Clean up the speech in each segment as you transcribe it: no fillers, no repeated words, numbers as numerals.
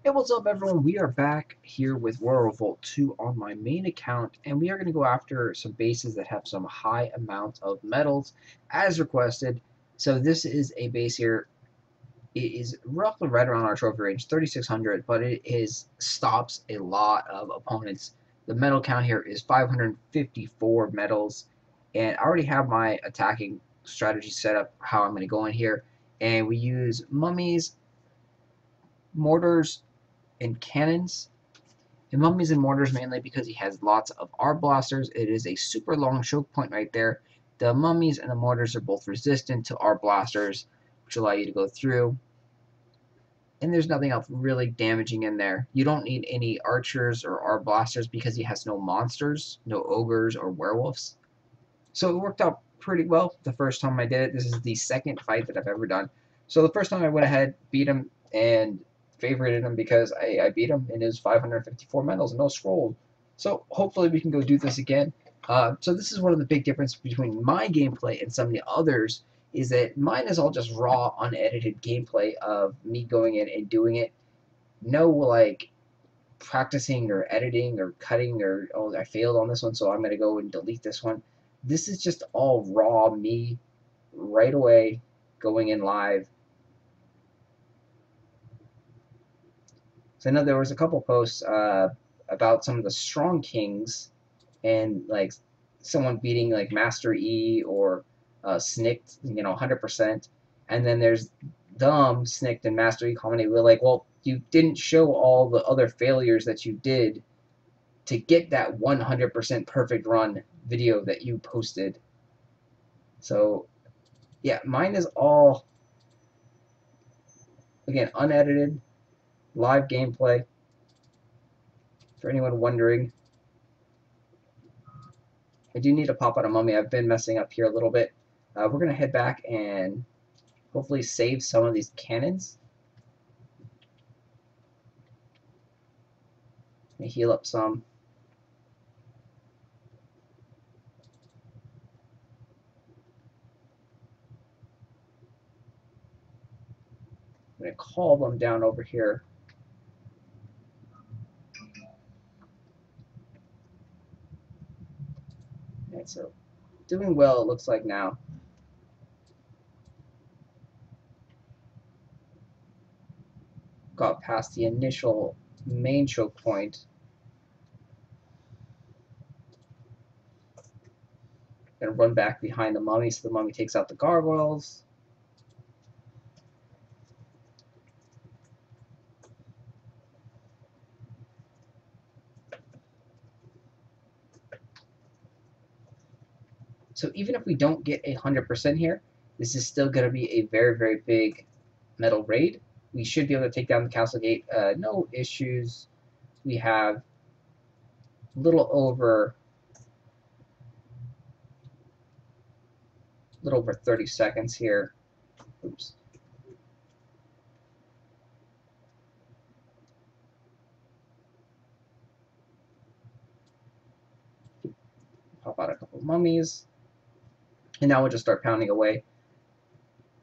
Hey, what's up, everyone? We are back here with Revolt 2 on my main account, and we are going to go after some bases that have some high amount of metals, as requested. So this is a base here. It is roughly right around our trophy range, 3,600, but it stops a lot of opponents. The metal count here is 554 metals, and I already have my attacking strategy set up, how I'm going to go in here. And we use mummies, mortars, and cannons. And mummies and mortars mainly because he has lots of arc blasters. It is a super long choke point right there. The mummies and the mortars are both resistant to arc blasters, which allow you to go through. And there's nothing else really damaging in there. You don't need any archers or arc blasters because he has no monsters, no ogres or werewolves. So it worked out pretty well the first time I did it. This is the second fight that I've ever done. So the first time I went ahead, beat him, and favorited him because I beat him in his 554 medals and no scrolls. So hopefully we can go do this again. So this is one of the big differences between my gameplay and some of the others is that mine is all just raw, unedited gameplay of me going in and doing it. No, like, practicing or editing or cutting or, oh, I failed on this one, so I'm going to go and delete this one. This is just all raw me right away going in live. So I know there was a couple posts about some of the strong kings and like someone beating like Master E or Snicked, 100%. And then there's dumb Snicked and Master E commenting, we're like, well, you didn't show all the other failures that you did to get that 100% perfect run video that you posted. So yeah, mine is all, again, unedited, live gameplay, for anyone wondering. I do need to pop out a mummy. I've been messing up here a little bit. We're going to head back and hopefully save some of these cannons. Let me heal up some. I'm going to call them down over here. Alright, so doing well, it looks like now. Got past the initial main choke point. Gonna run back behind the mummy so the mummy takes out the gargoyles. So even if we don't get 100% here, this is still going to be a very, very big metal raid. We should be able to take down the castle gate. No issues. We have a little over 30 seconds here. Oops. Pop out a couple of mummies. And now we'll just start pounding away.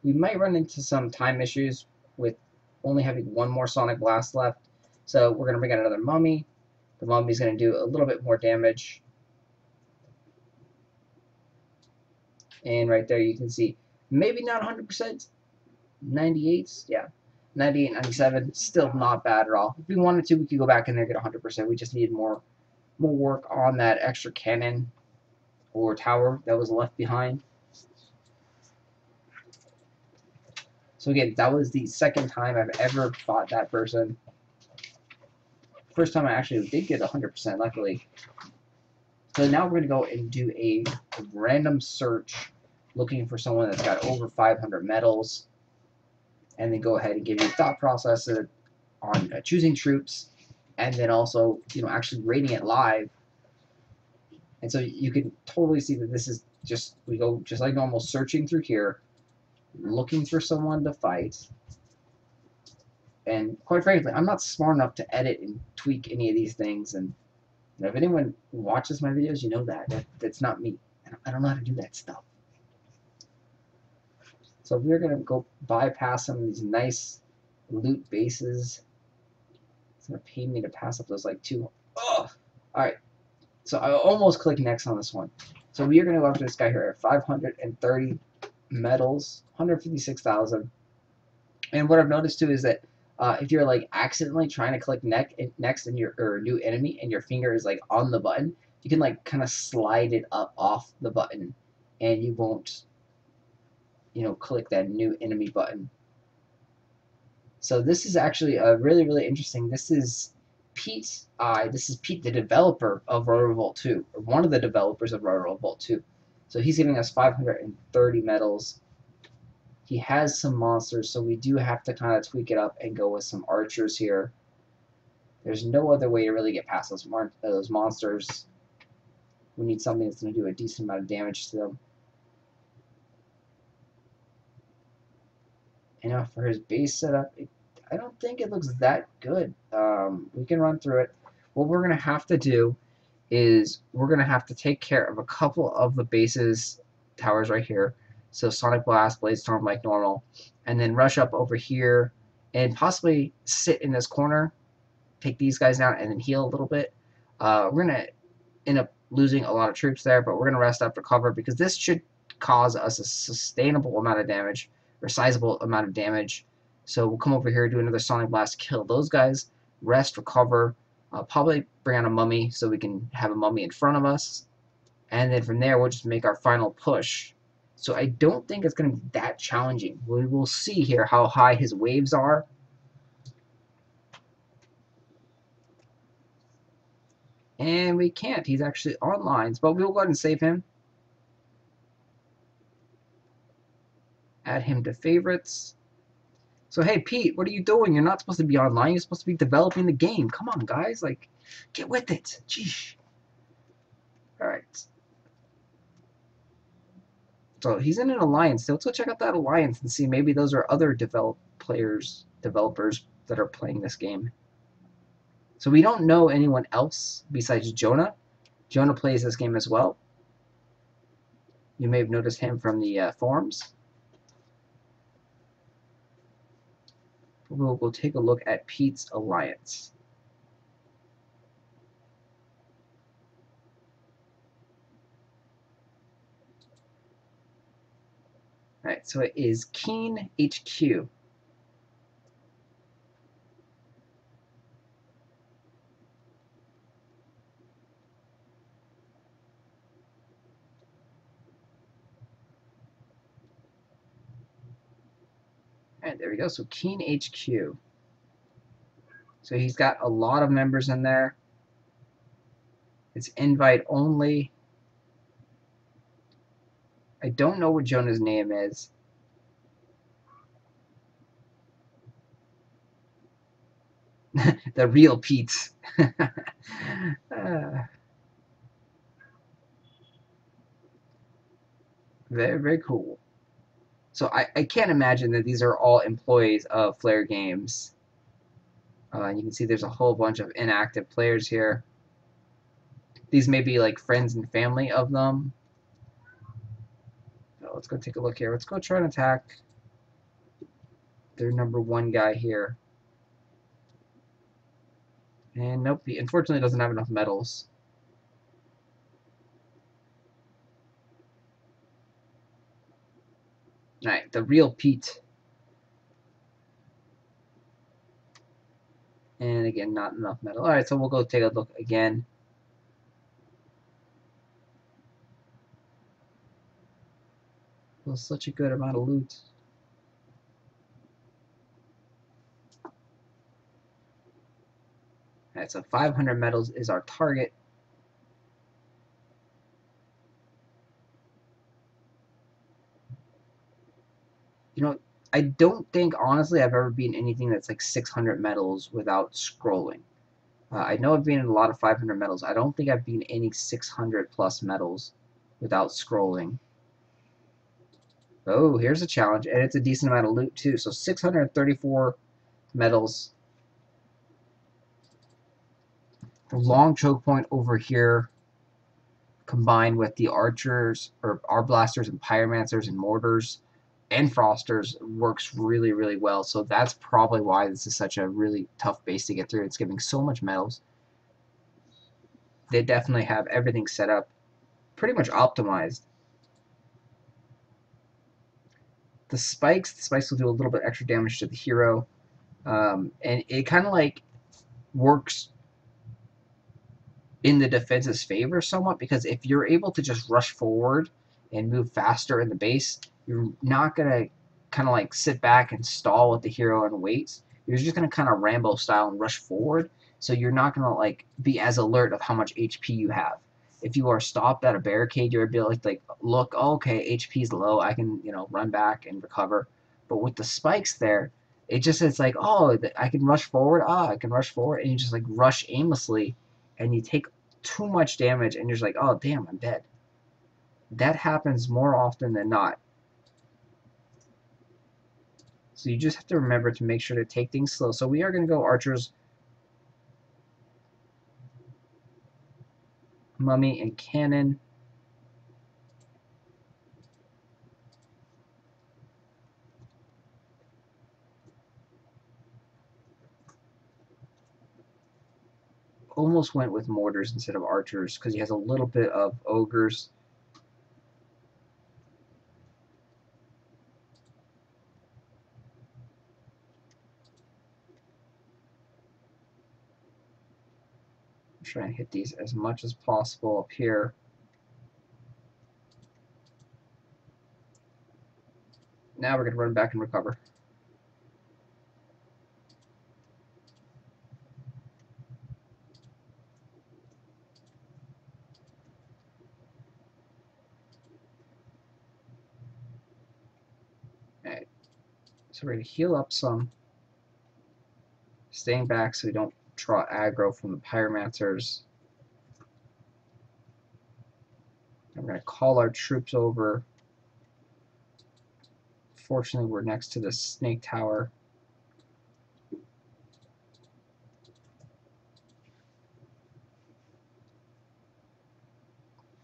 We might run into some time issues with only having one more Sonic Blast left. So we're going to bring out another mummy. The mummy's going to do a little bit more damage. And right there you can see, maybe not 100%, 98, yeah, 98, 97, still not bad at all. If we wanted to, we could go back in there and get 100%. We just need more work on that extra cannon or tower that was left behind. So again, that was the second time I've ever fought that person. First time I actually did get 100%, luckily. So now we're going to go and do a random search looking for someone that's got over 500 medals. And then go ahead and give you a thought process on choosing troops. And then also, actually rating it live. And so you can totally see that this is just, we go just like normal, searching through here, looking for someone to fight. And quite frankly, I'm not smart enough to edit and tweak any of these things. And if anyone watches my videos, you know that's not me. I don't know how to do that stuff. So we're going to go bypass some of these nice loot bases. It's gonna pay me to pass up those like two. Ugh. All right. So I almost clicked next on this one. So we are gonna go after this guy here. 530 medals, 156,000. And what I've noticed too is that if you're like accidentally trying to click next in your or new enemy and your finger is like on the button, you can like kind of slide it up off the button, and you won't, click that new enemy button. So this is actually really interesting. This is Pete. This is Pete, the developer of revolt 2, or one of the developers of revolt 2. So he's giving us 530 medals. He has some monsters, so we do have to kind of tweak it up and go with some archers here. There's no other way to really get past those monsters. We need something that's going to do a decent amount of damage to them. And now for his base setup, I don't think it looks that good. We can run through it. What we're going to have to do is we're going to have to take care of a couple of the bases towers right here. So Sonic Blast, Blade Storm like normal, and then rush up over here and possibly sit in this corner, take these guys down, and then heal a little bit. We're going to end up losing a lot of troops there, but we're going to rest up for cover because this should cause us a sustainable amount of damage, or sizable amount of damage. So we'll come over here, do another Sonic Blast, kill those guys, rest, recover, probably bring on a mummy so we can have a mummy in front of us, and then from there we'll just make our final push. So I don't think it's going to be that challenging. We will see here how high his waves are. And we can't. He's actually on lines, but we'll go ahead and save him. Add him to favorites. So hey Pete, what are you doing? You're not supposed to be online. You're supposed to be developing the game. Come on, guys. Like, get with it. Jeez. All right. So he's in an alliance. So let's go check out that alliance and see maybe those are other developers that are playing this game. So we don't know anyone else besides Jonah. Jonah plays this game as well. You may have noticed him from the forums. We'll go take a look at Pete's alliance. Alright, so it is Keen HQ. Alright, there we go. So Keen HQ. So he's got a lot of members in there. It's invite only. I don't know what Jonah's name is. The real Pete. Very cool. So I can't imagine that these are all employees of Flare Games. You can see there's a whole bunch of inactive players here. These may be like friends and family of them. So let's go take a look here. Let's go try and attack their #1 guy here. And nope, he unfortunately doesn't have enough medals. Alright, the real Pete. And again, not enough metal. Alright, so we'll go take a look again. It was such a good amount of loot. Alright, so 500 medals is our target. You know, I don't think, honestly, I've ever beaten anything that's like 600 medals without scrolling. I know I've been in a lot of 500 medals. I don't think I've been any 600 plus medals without scrolling. Oh, here's a challenge, and it's a decent amount of loot too. So 634 medals. The long choke point over here, combined with the archers or blasters and pyromancers and mortars, and Frosters works really, really well. So that's probably why this is such a really tough base to get through. It's giving so much metals. They definitely have everything set up pretty much optimized. The spikes will do a little bit extra damage to the hero. And it kind of like works in the defense's favor somewhat, because if you're able to just rush forward and move faster in the base, you're not going to kind of like sit back and stall with the hero and wait. You're just going to kind of Rambo style and rush forward, so you're not going to like be as alert of how much HP you have. If you are stopped at a barricade, you're able to like look, oh, okay, HP is low, I can, you know, run back and recover. But with the spikes there, it's like, oh, I can rush forward, I can rush forward, and you just like rush aimlessly, and you take too much damage, and you're just like, oh, damn, I'm dead. That happens more often than not. So you just have to remember to make sure to take things slow. So we are going to go archers, mummy, and cannon. Almost went with mortars instead of archers because he has a little bit of ogres. I'm trying to hit these as much as possible up here. Now we're going to run back and recover. Alright, so we're going to heal up some, staying back so we don't draw aggro from the pyromancers. I'm going to call our troops over. Fortunately, we're next to the snake tower.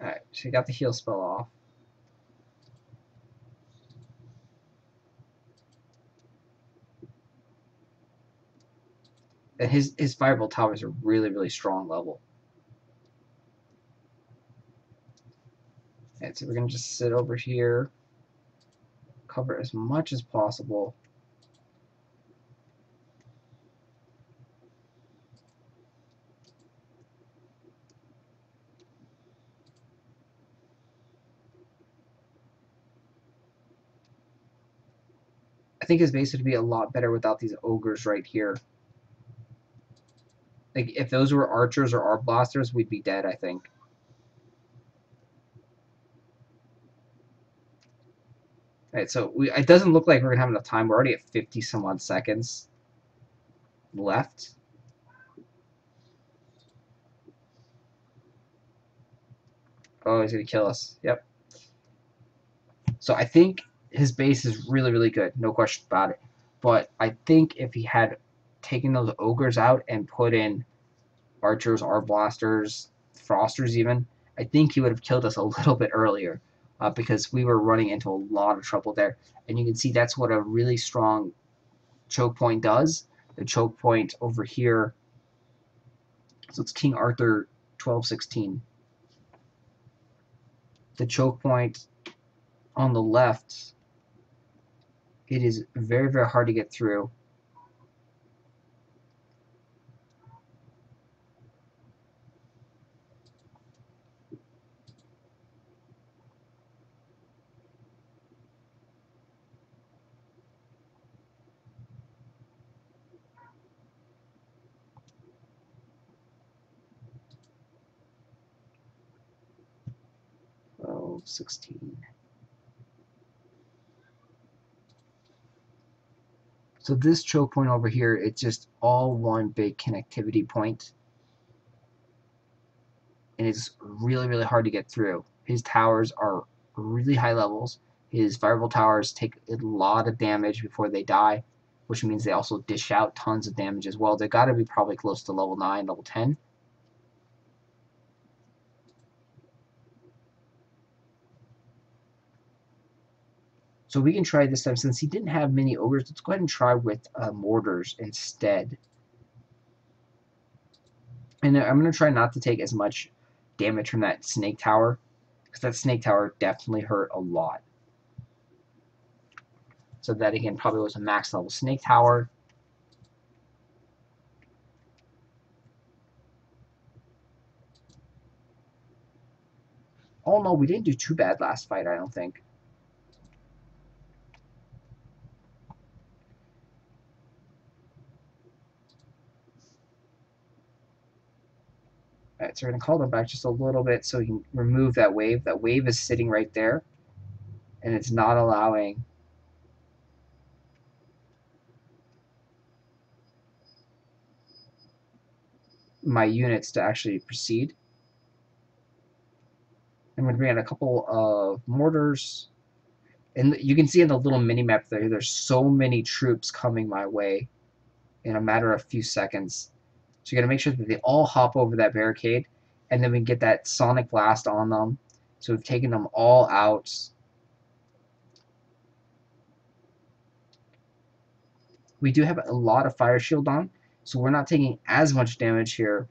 Alright, so we got the heal spell off. And his fireball towers are really, really strong level. Alright, so we're going to just sit over here, cover as much as possible. I think his base would be a lot better without these ogres right here. Like, if those were archers or arc blasters, we'd be dead, I think. Alright, so it doesn't look like we're going to have enough time. We're already at 50 some odd seconds left. Oh, he's going to kill us. Yep. So I think his base is really, really good. No question about it. But I think if he had taken those ogres out and put in archers, arc blasters, frosters even, I think he would have killed us a little bit earlier. Because we were running into a lot of trouble there. And you can see that's what a really strong choke point does. The choke point over here, so it's King Arthur 1216. The choke point on the left, it is very, very hard to get through. Oh, 16. So this choke point over here, it's just all one big connectivity point. And it's really, really hard to get through. His towers are really high levels. His fireball towers take a lot of damage before they die, which means they also dish out tons of damage as well. They got to be probably close to level 9, level 10. So we can try this time. Since he didn't have many ogres, let's go ahead and try with mortars instead. And I'm going to try not to take as much damage from that snake tower, because that snake tower definitely hurt a lot. So that, again, probably was a max level snake tower. Oh no, we didn't do too bad last fight, I don't think. Alright, so we're going to call them back just a little bit so we can remove that wave. That wave is sitting right there, and it's not allowing my units to actually proceed. I'm going to bring in a couple of mortars. And you can see in the little mini-map there, there's so many troops coming my way in a matter of a few seconds. So you got to make sure that they all hop over that barricade, and then we can get that sonic blast on them. So we've taken them all out. We do have a lot of fire shield on, so we're not taking as much damage here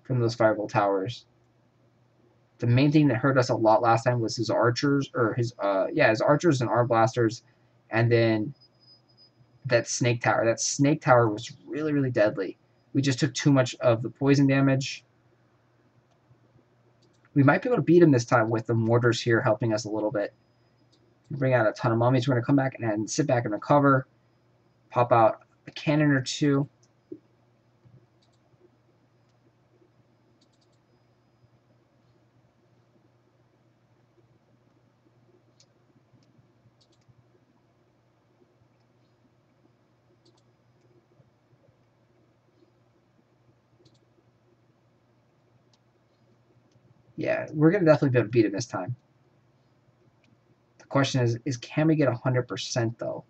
from those fireball towers. The main thing that hurt us a lot last time was his archers, or his archers and arm blasters, and then that snake tower. That snake tower was really, really deadly. We just took too much of the poison damage. We might be able to beat him this time with the mortars here helping us a little bit. Bring out a ton of mummies. We're going to come back and sit back and recover. Pop out a cannon or two. Yeah, we're going to definitely be able to beat him this time. The question is can we get 100% though?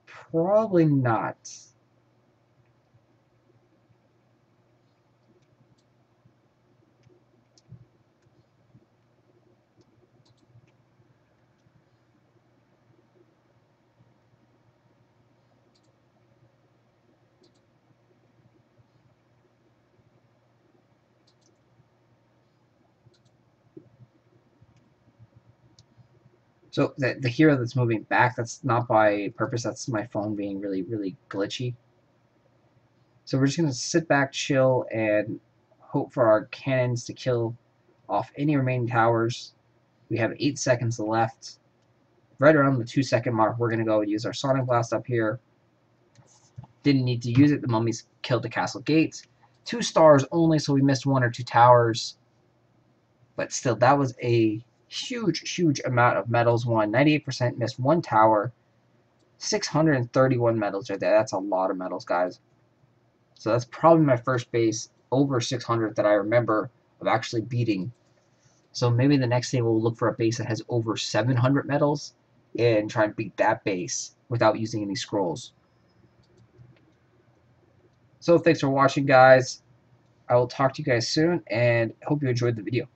Probably not. So the hero that's moving back, that's not by purpose. That's my phone being really, really glitchy. So we're just going to sit back, chill, and hope for our cannons to kill off any remaining towers. We have 8 seconds left. Right around the 2-second mark, we're going to go use our Sonic Blast up here. Didn't need to use it. The mummies killed the castle gates. 2 stars only, so we missed 1 or 2 towers. But still, that was a huge, huge amount of medals won. 98% missed 1 tower. 631 medals right there. That's a lot of medals, guys. So that's probably my first base over 600 that I remember of actually beating. So maybe the next day we'll look for a base that has over 700 medals and try and beat that base without using any scrolls. So thanks for watching, guys. I will talk to you guys soon, and hope you enjoyed the video.